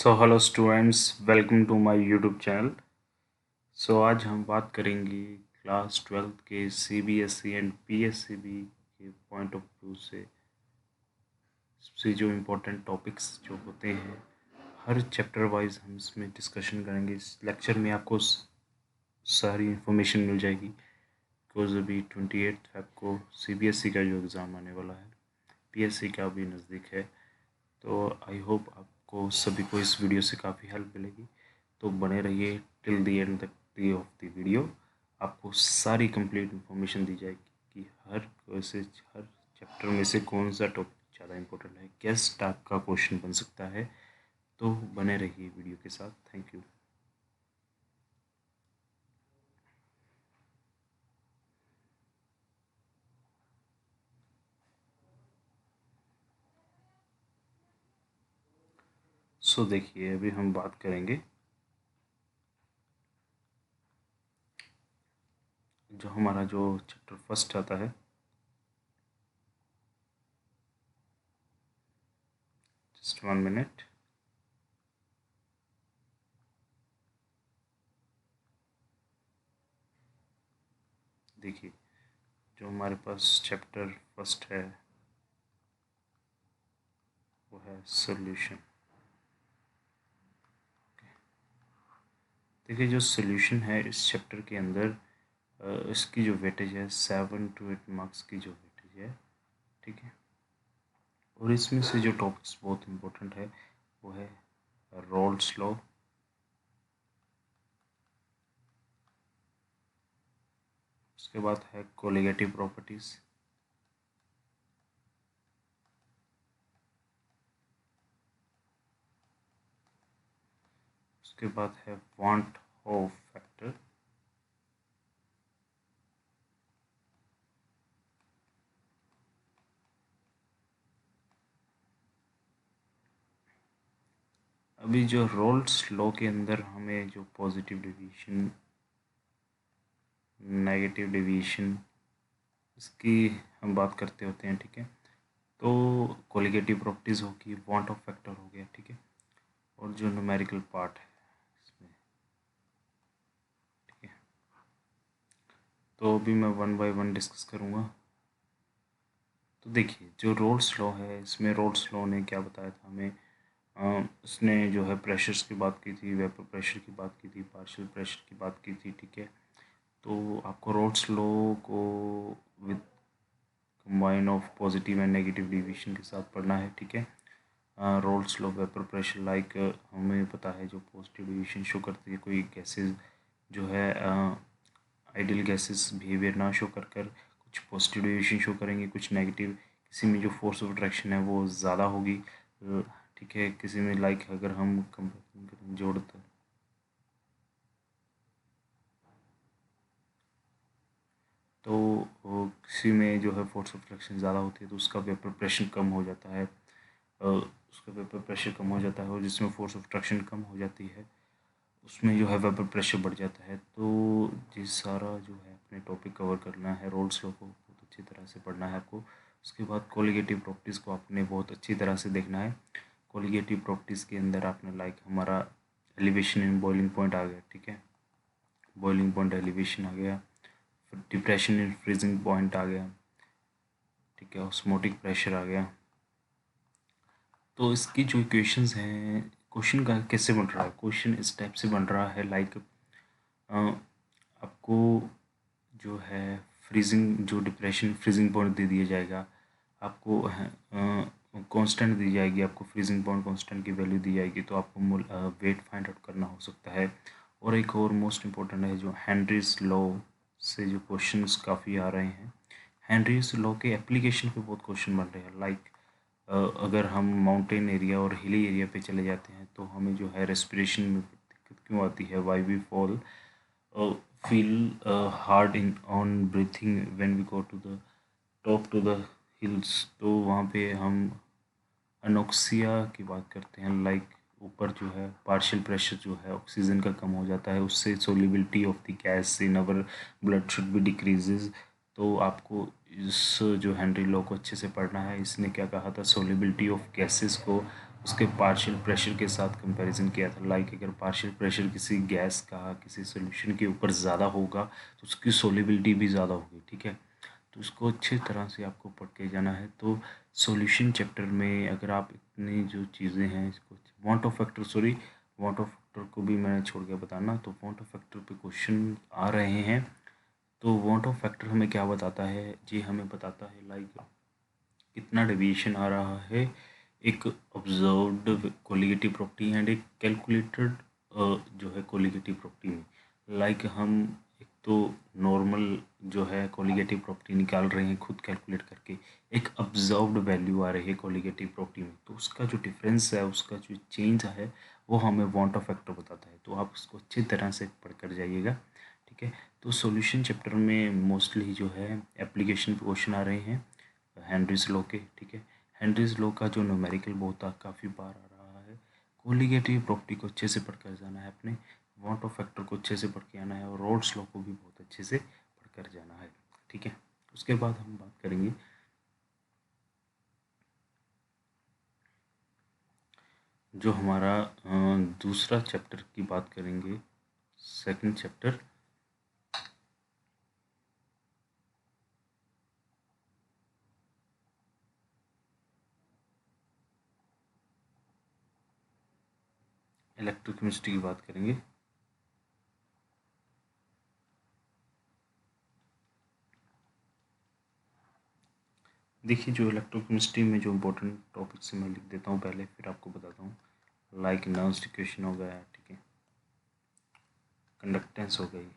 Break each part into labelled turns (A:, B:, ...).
A: So hello students, welcome to my YouTube channel. So आज हम बात करेंगे क्लास 12 के सीबीएसई एंड पीएससीबी के पॉइंट ऑफ व्यू से जो इम्पोर्टेंट टॉपिक्स जो होते हैं, हर चैप्टर वाइज हम इसमें डिस्कशन करेंगे। इस लेक्चर में आपको सारी इन्फॉर्मेशन मिल जाएगी, बिकॉज अभी 28 फेब को सीबीएसई का जो एग्ज़ाम आने वाला है, पीएससी का भी नज़दीक है। तो आई होप आपको सभी को इस वीडियो से काफ़ी हेल्प मिलेगी। तो बने रहिए टिल द एंड तक ऑफ द वीडियो। आपको सारी कंप्लीट इन्फॉर्मेशन दी जाएगी कि हर चैप्टर में से कौन सा टॉपिक ज़्यादा इम्पोर्टेंट है, किस टाइप का क्वेश्चन बन सकता है। तो बने रहिए वीडियो के साथ। Thank you. सो देखिए, अभी हम बात करेंगे जो हमारा जो चैप्टर फर्स्ट आता है। Just 1 minute. देखिए, जो हमारे पास चैप्टर फर्स्ट है वो है सॉल्यूशन। देखिए, जो सॉल्यूशन है इस चैप्टर के अंदर इसकी जो वेटेज है 7 to 8 मार्क्स की जो वेटेज है, ठीक है। और इसमें से जो टॉपिक्स बहुत इम्पोर्टेंट है वो है रोल्स लॉ, उसके बाद है कोलिगेटिव प्रॉपर्टीज, उसके बाद है वांट ऑफ फैक्टर, अभी जो रोल्स लॉ के अंदर हमें जो पॉजिटिव डेविएशन, नेगेटिव डेविएशन, इसकी हम बात करते होते हैं, ठीक है। तो कोलिगेटिव प्रॉपर्टीज होगी, वांट ऑफ फैक्टर हो गया, ठीक है। और जो न्यूमेरिकल पार्ट है इसमें, ठीक है। तो अभी मैं 1 बाय 1 डिस्कस करूँगा। तो देखिए, जो रोल्स लॉ है, इसमें रोल्स लॉ ने क्या बताया था हमें, उसने जो है प्रेशर्स की बात की थी, वेपर प्रेशर की बात की थी, पार्शियल प्रेशर की बात की थी, ठीक है। तो आपको रोल्स लॉ को with combine of positive and negative deviation के साथ पढ़ना है, ठीक है। Roles law vapour pressure, like हमें पता है जो पॉजिटिव डिविएशन शो करती है, कोई गैसेज जो है आइडियल गैसेस बिहेवियर ना शो कर कर कुछ पॉजिटिव डिविएशन शो करेंगे, कुछ नेगेटिव। किसी में जो फोर्स ऑफ अट्रैक्शन है वो ज़्यादा होगी, ठीक है। किसी में लाइक अगर हम जोड़ते तो किसी में जो है फोर्स ऑफ अट्रैक्शन ज़्यादा होती है तो उसका वेपर प्रेशर कम हो जाता है, उसका वेपर प्रेशर कम हो जाता है। और जिसमें फोर्स ऑफ अट्रैक्शन कम हो जाती है उसमें जो है वेपर प्रेशर बढ़ जाता है। तो ये सारा जो है अपने टॉपिक कवर करना है, रोल्स लॉ को बहुत अच्छी तरह से पढ़ना है आपको। उसके बाद कोलिगेटिव प्रॉपर्टीज़ को आपने बहुत अच्छी तरह से देखना है। कोलिगेटिव प्रॉपर्टीज़ के अंदर आपने लाइक हमारा एलिवेशन इन बॉइलिंग पॉइंट आ गया, ठीक है। बॉइलिंग पॉइंट एलिवेशन आ गया, फिर डिप्रेशन इन फ्रीजिंग पॉइंट आ गया, ठीक है। ऑस्मोटिक प्रेशर आ गया। तो इसकी जो इक्वेशंस हैं, क्वेश्चन का कैसे बन रहा है, क्वेश्चन इस टाइप से बन रहा है लाइक आपको जो है फ्रीजिंग, जो डिप्रेशन फ्रीजिंग पॉइंट दे दिया जाएगा, आपको कांस्टेंट दी जाएगी, आपको फ्रीजिंग पॉइंट कांस्टेंट की वैल्यू दी जाएगी, तो आपको वेट फाइंड आउट करना हो सकता है। और एक और मोस्ट इम्पोर्टेंट है जो हेनरीज लॉ से जो क्वेश्चंस काफ़ी आ रहे हैं। हेनरीज लॉ के एप्लीकेशन पे बहुत क्वेश्चन बन रहे हैं, लाइक अगर हम माउंटेन एरिया और हिली एरिया पे चले जाते हैं तो हमें जो है रेस्पिरेशन में दिक्कत क्यों आती है, why we fall feel hard in on breathing when we go to the top to the hills। तो वहाँ पे हम अनोक्सिया की बात करते हैं, लाइक ऊपर जो है पार्शियल प्रेशर जो है ऑक्सीजन का कम हो जाता है, उससे solubility of the gas in our blood should be decreases. तो आपको इस जो हेनरी लॉ को अच्छे से पढ़ना है। इसने क्या कहा था, सोलिबिलिटी ऑफ गैसेस को उसके पार्शियल प्रेशर के साथ कंपैरिजन किया था। लाइक अगर पार्शियल प्रेशर किसी गैस का किसी सोल्यूशन के ऊपर ज़्यादा होगा तो उसकी सोलिबिलिटी भी ज़्यादा होगी, ठीक है। तो उसको अच्छी तरह से आपको पढ़ के जाना है। तो सॉल्यूशन चैप्टर में अगर आप इतनी जो चीज़ें हैं इसको want of factor, sorry want of factor को भी मैंने छोड़ के बताना, तो वांट ऑफ फैक्टर पे क्वेश्चन आ रहे हैं। तो वांट ऑफ फैक्टर हमें क्या बताता है जी, हमें बताता है लाइक कितना डेविएशन आ रहा है, एक ऑब्जर्व्ड कोलिगेटिव प्रॉपर्टी एंड एक कैलकुलेटेड जो है कोलिगेटिव प्रॉपर्टी में। लाइक हम एक तो नॉर्मल जो है कोलिगेटिव प्रॉपर्टी निकाल रहे हैं खुद कैलकुलेट करके, एक ऑब्जर्व्ड वैल्यू आ रही है कोलिगेटिव प्रॉपर्टी में, तो उसका जो डिफरेंस है, उसका जो चेंज है, वो हमें वांट ऑफ फैक्टर बताता है। तो आप उसको अच्छी तरह से पढ़ कर जाइएगा, ठीक है। तो सॉल्यूशन चैप्टर में मोस्टली जो है एप्लीकेशन क्वेश्चन आ रहे हैं हेनरीज लॉ के, ठीक है। हेनरीज लॉ का जो न्यूमेरिकल बहुत काफ़ी बार आ रहा है। कोलिगेटिव प्रॉपर्टी को अच्छे से पढ़ कर जाना है अपने, वांट ऑफ फैक्टर को अच्छे से पढ़ के आना है, और रोल्स लॉ को भी बहुत अच्छे से पढ़ कर जाना है, ठीक है। उसके बाद हम बात करेंगे जो हमारा दूसरा चैप्टर की बात करेंगे, सेकंड चैप्टर इलेक्ट्रोकेमिस्ट्री की बात करेंगे। देखिए जो इलेक्ट्रोकेमिस्ट्री में जो इम्पोर्टेंट टॉपिक्स मैं लिख देता हूँ पहले, फिर आपको बताता हूँ। लाइक नर्व्स इक्वेशन हो गया, ठीक है, कंडक्टेंस हो गई,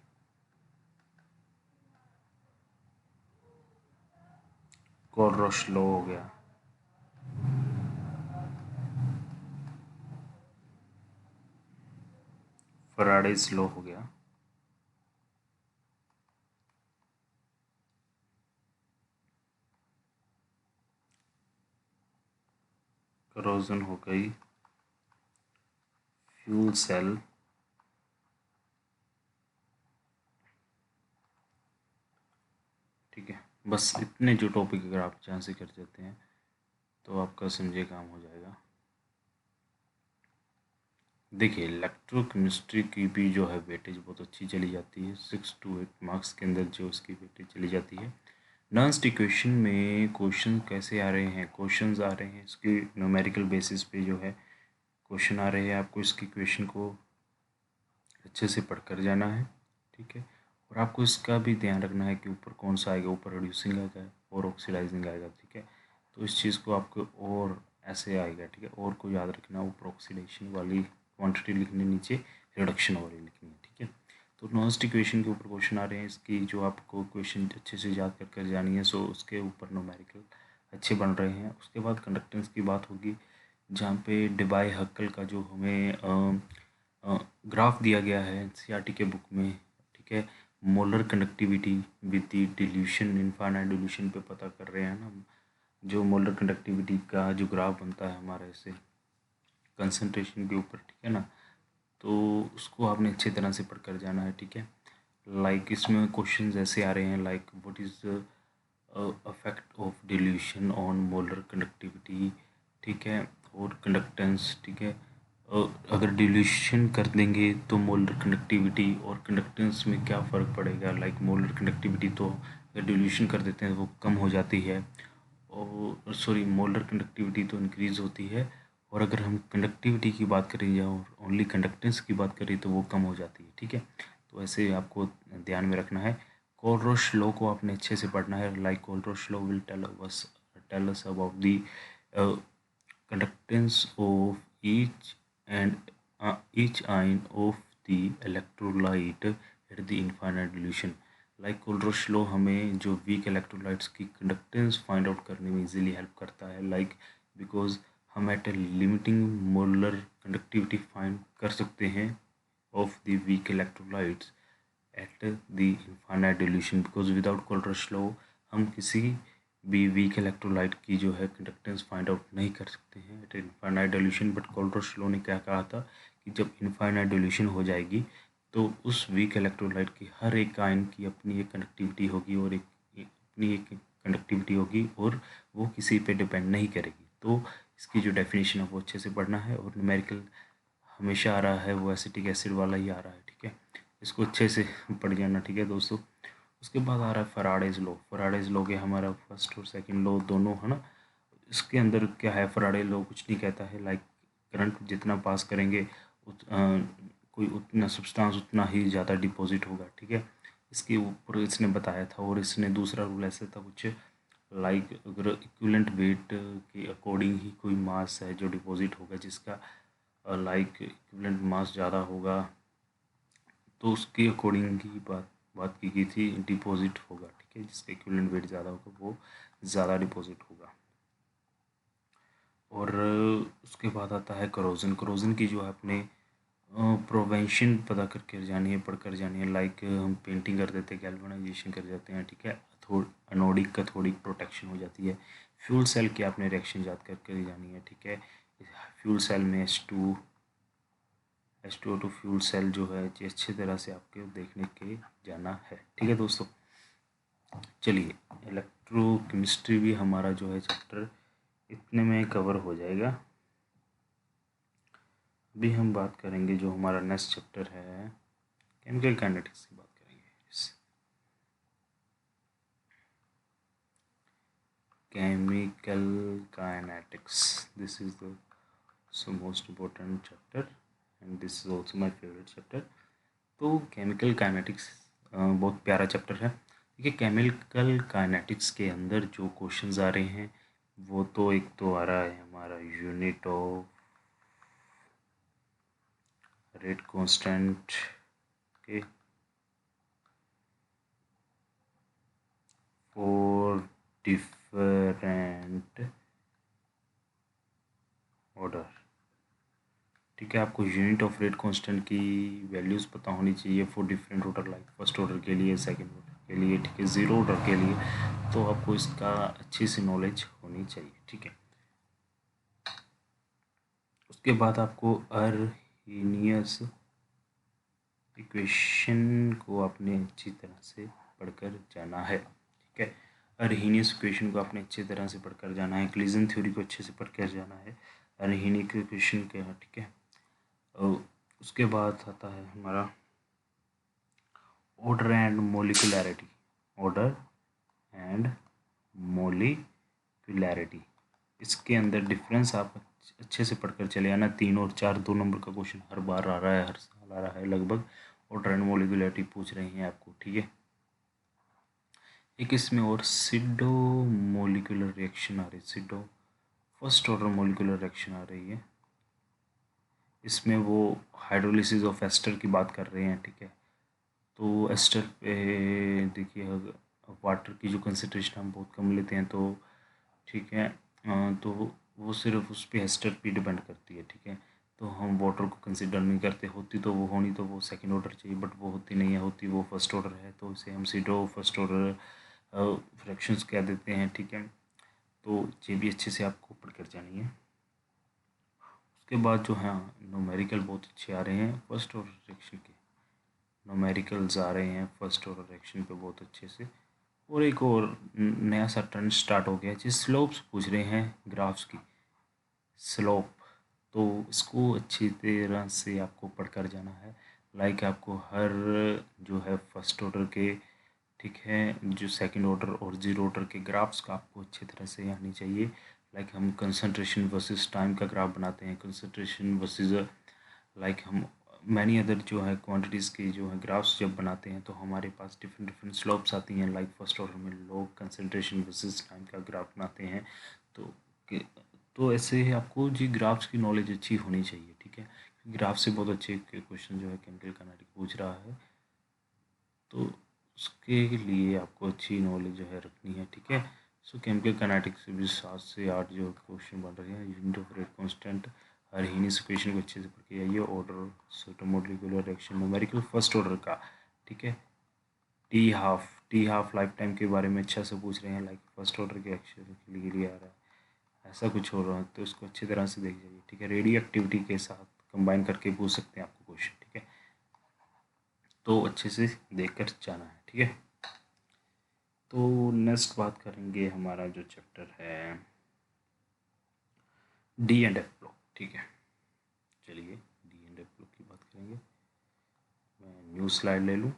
A: कोलरोश लॉ हो गया, फैराडेज लॉ हो गया, करोजन हो गई, फ्यूल सेल, ठीक है। बस इतने जो टॉपिक अगर आप यहाँ से कर देते हैं तो आपका समझे काम हो जाएगा। देखिए इलेक्ट्रोकेमिस्ट्री की भी जो है वेटेज बहुत अच्छी चली जाती है, 6 to 8 मार्क्स के अंदर जो उसकी वेटेज चली जाती है। नॉन्स्ट इक्वेशन में क्वेश्चन कैसे आ रहे हैं, क्वेश्चंस आ रहे हैं इसके न्यूमेरिकल बेसिस पे जो है क्वेश्चन आ रहे हैं, आपको इसकी इक्वेशन को अच्छे से पढ़ कर जाना है, ठीक है। और आपको इसका भी ध्यान रखना है कि ऊपर कौन सा आएगा, ऊपर रिड्यूसिंग आएगा और ऑक्सीडाइजिंग आएगा, ठीक है। तो इस चीज़ को आपको और ऐसे आएगा, ठीक है, और को याद रखना, ऊपर ऑक्सीडेशन वाली क्वांटिटी लिखनी, नीचे रिडक्शन वाली लिखनी है, ठीक है। तो नॉन्स्ट इक्वेशन के ऊपर क्वेश्चन आ रहे हैं, इसकी जो आपको क्वेश्चन अच्छे से याद कर जानी है, सो उसके ऊपर न्यूमेरिकल अच्छे बन रहे हैं। उसके बाद कंडक्टेंस की बात होगी, जहाँ पे डिबाई हक्कल का जो हमें ग्राफ दिया गया है एनसीईआरटी के बुक में, ठीक है, molar conductivity with the dilution, infinite dilution पे पता कर रहे हैं ना हम, जो मोलर कंडक्टिविटी का जो ग्राफ बनता है हमारे से कंसंट्रेशन के ऊपर, ठीक है ना, तो उसको आपने अच्छी तरह से पढ़ कर जाना है, ठीक है। लाइक इसमें क्वेश्चन ऐसे आ रहे हैं, like what is the affect of dilution on molar conductivity, ठीक है, और कंडक्टेंस, ठीक है। अगर डिल्यूशन कर देंगे तो मोलर कंडक्टिविटी और कंडक्टेंस में क्या फ़र्क पड़ेगा। लाइक मोलर कंडक्टिविटी तो अगर डिल्यूशन कर देते हैं तो वो कम हो जाती है, और सॉरी मोलर कंडक्टिविटी तो इंक्रीज़ होती है, और अगर हम कंडक्टिविटी की बात करें या ओनली कंडक्टेंस की बात करें तो वो कम हो जाती है, ठीक है। तो ऐसे आपको ध्यान में रखना है। कोलरोश लॉ को आपने अच्छे से पढ़ना है। Like Kohlrausch law will tell us about the conductance of each ion of the electrolyte at the infinite dilution। Like Kohlrausch law हमें जो वीक इलेक्ट्रोलाइट्स की कंडक्टेंस फाइंड आउट करने में इजीली हेल्प करता है, लाइक बिकॉज हम at a limiting molar conductivity find कर सकते हैं of the weak electrolytes at the infinite dilution, because without Kohlrausch law हम किसी भी वीक इलेक्ट्रोलाइट की जो है कंडक्टेंस फाइंड आउट नहीं कर सकते हैं at infinite dilution. But Kohlrausch law ने क्या कहा था कि जब इनफाइनाइट डिल्यूशन हो जाएगी तो उस वीक इलेक्ट्रोलाइट की हर एक आयन की अपनी एक कंडक्टिविटी होगी और अपनी एक कंडक्टिविटी होगी, और वो किसी पे डिपेंड नहीं करेगी। तो इसकी जो डेफिनेशन है वो अच्छे से पढ़ना है, और न्यूमेरिकल हमेशा आ रहा है वो एसिटिक एसिड वाला ही आ रहा है, ठीक है, इसको अच्छे से पढ़ जाना, ठीक है दोस्तों। उसके बाद आ रहा है फैराडेज लॉ। फैराडेज लॉ के हमारा फर्स्ट और सेकंड लॉ दोनों है ना। इसके अंदर क्या है, फैराडे लॉ कुछ नहीं कहता है, लाइक करंट जितना पास करेंगे कोई उतना सब्सटेंस उतना ही ज़्यादा डिपॉजिट होगा, ठीक है। इसके ऊपर इसने बताया था, और इसने दूसरा रूल ऐसा था कुछ लाइक अगर इक्विवेलेंट वेट के अकॉर्डिंग ही कोई मास है जो डिपॉजिट होगा, जिसका लाइक इक्विवेलेंट मास ज़्यादा होगा, तो उसके अकॉर्डिंग ही बात की गई थी, डिपॉजिट होगा, ठीक है, जिसका इक्विवेलेंट वेट ज़्यादा होगा वो ज़्यादा डिपॉजिट होगा। और उसके बाद आता है करोजन। करोजन की जो है अपने प्रोवेंशन पता करके जानी है, पढ़ कर जानी है, लाइक हम पेंटिंग कर देते हैं, गैल्वेनाइजेशन कर जाते हैं, ठीक है, अनोडिक कैथोडिक प्रोटेक्शन हो जाती है। फ्यूल सेल की आपने रिएक्शन याद करके जानी है, ठीक है। फ्यूल सेल में H2O2 फ्यूल सेल जो है ये अच्छी तरह से आपके देखने के जाना है, ठीक है दोस्तों। चलिए, इलेक्ट्रोकेमिस्ट्री भी हमारा जो है चैप्टर इतने में कवर हो जाएगा। अभी हम बात करेंगे जो हमारा नेक्स्ट चैप्टर है, केमिकल काइनेटिक्स की बात करेंगे। Chemical kinetics, this is the most important chapter and this is also my favourite chapter. तो केमिकल काइनेटिक्स बहुत प्यारा चैप्टर है। देखिए, केमिकल काइनेटिक्स के अंदर जो क्वेश्चंस आ रहे हैं वो तो एक तो आ रहा है हमारा यूनिट ऑफ रेट कांस्टेंट के फॉर डिफरेंट ऑर्डर, ठीक है। आपको यूनिट ऑफ रेट कांस्टेंट की वैल्यूज़ पता होनी चाहिए for different order, like first order के लिए, सेकंड ऑर्डर के लिए, ठीक है, ज़ीरो ऑर्डर के लिए, तो आपको इसका अच्छी सी नॉलेज होनी चाहिए, ठीक है। उसके बाद आपको अर्हीनियस इक्वेशन को आपने अच्छी तरह से पढ़कर जाना है, ठीक है। अर्हीनियस इक्वेशन को आपने अच्छी तरह से पढ़कर जाना है। क्लीजन थ्योरी को अच्छे से पढ़कर जाना है, अर्हीनियस इक्वेशन के, ठीक है। और उसके बाद आता है हमारा ऑर्डर एंड मोलिकुलैरिटी। ऑर्डर एंड मोलिकुलैरिटी, इसके अंदर डिफरेंस आप अच्छे से पढ़कर चले आना। 3 और 4 2 नंबर का क्वेश्चन हर बार आ रहा है, हर साल आ रहा है लगभग। ऑर्डर एंड मोलिकुलैरिटी पूछ रहे हैं आपको, ठीक है। एक इसमें और सिडो मोलिकुलर रिएक्शन आ रही है, pseudo first order molecular reaction आ रही है। इसमें वो हाइड्रोलिसिस ऑफ एस्टर की बात कर रहे हैं, ठीक है। तो एस्टर पे देखिए, वाटर की जो कंसनट्रेशन हम बहुत कम लेते हैं, तो ठीक है, तो वो सिर्फ उस पर एस्टर पे डिपेंड करती है, ठीक है। तो हम वाटर को कंसिडर नहीं करते, होती तो वो होनी तो वो सेकंड ऑर्डर चाहिए, बट वो होती नहीं है, होती वो फर्स्ट ऑर्डर है, तो इसे हम सीडो फर्स्ट ऑर्डर फ्रैक्शंस कह देते हैं, ठीक है। तो ये भी अच्छे से आपको पढ़ कर जानी है। उसके बाद जो है न्यूमेरिकल बहुत अच्छे आ रहे हैं फर्स्ट ऑर्डर रिएक्शन के, न्यूमेरिकल्स आ रहे हैं फर्स्ट ऑर्डर रिएक्शन पे बहुत अच्छे से। और एक और नया सा ट्रेंड स्टार्ट हो गया है, जिस स्लोप्स पूछ रहे हैं ग्राफ्स की, स्लोप, तो इसको अच्छी तरह से आपको पढ़कर जाना है। लाइक आपको हर जो है फर्स्ट ऑर्डर के, ठीक है, जो सेकंड ऑर्डर और जीरो ऑर्डर के ग्राफ्स का आपको अच्छी तरह से आनी चाहिए। लाइक हम कंसंट्रेशन वर्सेस टाइम का ग्राफ बनाते हैं, कंसंट्रेशन वर्सेस लाइक हम मैनी अदर जो है क्वांटिटीज़ के जो है ग्राफ्स जब बनाते हैं, तो हमारे पास डिफरेंट डिफरेंट स्लोप्स आती हैं। लाइक फर्स्ट ऑर्डर में लोग कंसंट्रेशन वर्सेस टाइम का ग्राफ बनाते हैं, तो तो ऐसे ही आपको जी ग्राफ्स की नॉलेज अच्छी होनी चाहिए, ठीक है। ग्राफ से बहुत अच्छे क्वेश्चन जो है केमिकल काइनेटिक्स पूछ रहा है, तो उसके लिए आपको अच्छी नॉलेज जो है रखनी है, ठीक है। सो केमिकल काइनेटिक्स से भी 7 से 8 जो क्वेश्चन बन रहे हैं। Unit of rate constant, Arrhenius equation को अच्छे से पढ़ के आइए। Order, pseudomolecular reaction, numerical first order का, ठीक है। टी हाफ लाइफ टाइम के बारे में अच्छा से पूछ रहे हैं, लाइक फर्स्ट ऑर्डर के रिएक्शन के लिए आ रहा है, ऐसा कुछ हो रहा है, तो इसको अच्छी तरह से देख जाइए, ठीक है। रेडियो एक्टिविटी के साथ कंबाइन करके पूछ सकते हैं आपको क्वेश्चन, ठीक है, तो अच्छे से देख कर जाना है, ठीक है। तो नेक्स्ट बात करेंगे, हमारा जो चैप्टर है डी एंड एफ ब्लॉक, ठीक है। चलिए डी एंड एफ ब्लॉक की बात करेंगे। मैं न्यू स्लाइड ले लूँ।